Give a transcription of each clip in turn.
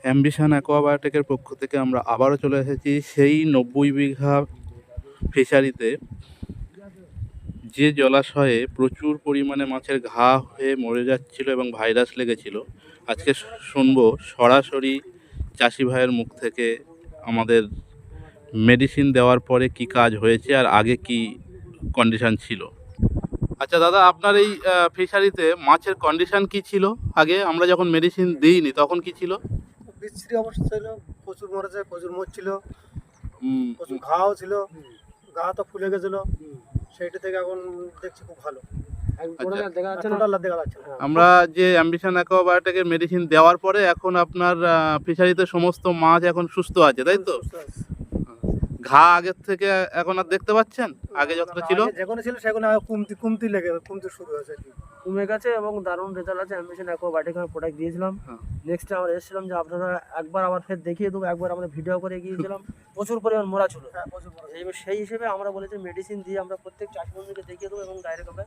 Ambition অ্যাকোয়াবায়োটেকের পক্ষ থেকে আমরা আবারও চলে এসেছি সেই 90 বিঘা ফিশারিতে, যে জলাশয়ে প্রচুর পরিমাণে মাছের ঘা হয়ে মরে যাচ্ছিল এবং ভাইরাস লেগেছিল। আজকে শুনবো সরাসরি চাষি ভাইয়ের মুখ থেকে আমাদের মেডিসিন দেওয়ার পরে কি কাজ হয়েছে আর আগে কি কন্ডিশন ছিল। আচ্ছা দাদা, আপনার এই ফিশারিতে মাছের কন্ডিশন কি ছিল আগে? আমরা যখন মেডিসিন দিইনি তখন কি ছিল? বিশ্রী অবস্থা ছিল, প্রচুর মরেছে, প্রচুর মরছিল, প্রচুর ঘাও ছিল, গা তো ফুলে গেছিল। সেইটা থেকে এখন দেখছি খুব ভালো। আমরা যে অ্যাম্বিশন অ্যাকোয়াবায়োটেকের মেডিসিন দেওয়ার পরে এখন আপনার ফিশারিতে সমস্ত মাছ এখন সুস্থ আছে, তাই তো? ঘা আগের থেকে এখন আর দেখতে পাচ্ছেন? আগে যতটা ছিল যেখানে ছিল সেখানে কমতে শুরু হয়েছে, কমে গেছে এবং দারুণ রেজাল্ট আছে। অ্যাম্বিশন অ্যাকোয়াবায়োটিক আমি প্রোডাক্ট দিয়েছিলাম। নেক্সট আমরা এসেছিলাম যে আপনারা একবার আবার ফের দেখিয়ে দেবো, একবার আমরা ভিডিও করে গিয়েছিলাম, প্রচুর পরিমাণ মোরা ছিল। সেই হিসেবে আমরা বলেছি মেডিসিন দিয়ে আমরা প্রত্যেক চাষি বন্ধুকে দেখিয়ে দেবো এবং ডাইরেক্ট আমরা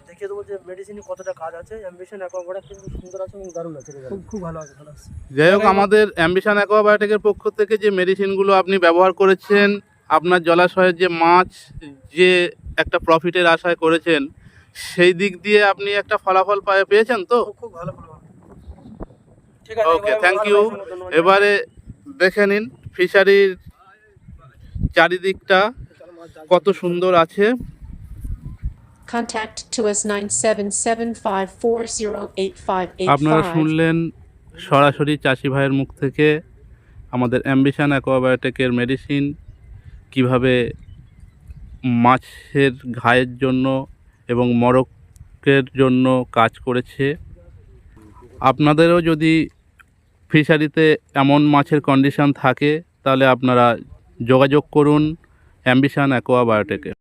দেখিয়ে দেবো যে মেডিসিনে কতটা কাজ আছে। অ্যাম্বিশন অ্যাকোয়াবায়োটিক কিন্তু সুন্দর আছে এবং দারুণ আছে, খুব ভালো আছে, ভালো আছে। যাই হোক, আমাদের অ্যাম্বিশন অ্যাকোয়াবায়োটিকের পক্ষ থেকে যে মেডিসিনগুলো আপনি ব্যবহার করেছেন, আপনার জলাশয়ের যে মাছ যে একটা প্রফিটের আশায় করেছেন, সেই দিক দিয়ে আপনি একটা ফলাফল পেয়েছেন তো? খুব ভালো ফলাফল। ঠিক আছে, ওকে, থ্যাংক ইউ। এবারে দেখে নিন ফিশারির চারিদিকটা কত সুন্দর আছে। Contact to us 97754085885. আপনারা শুনলেন সরাসরি চাষি ভাইয়ের মুখ থেকে আমাদের অ্যাম্বিশন অ্যাকোয়াবায়োটিকের মেডিসিন কিভাবে মাছের ঘায়ের জন্য এবং মরকের জন্য কাজ করেছে। আপনাদেরও যদি ফিশারিতে এমন মাছের কন্ডিশন থাকে তাহলে আপনারা যোগাযোগ করুন অ্যাম্বিশন অ্যাকোয়াবায়োটিকে।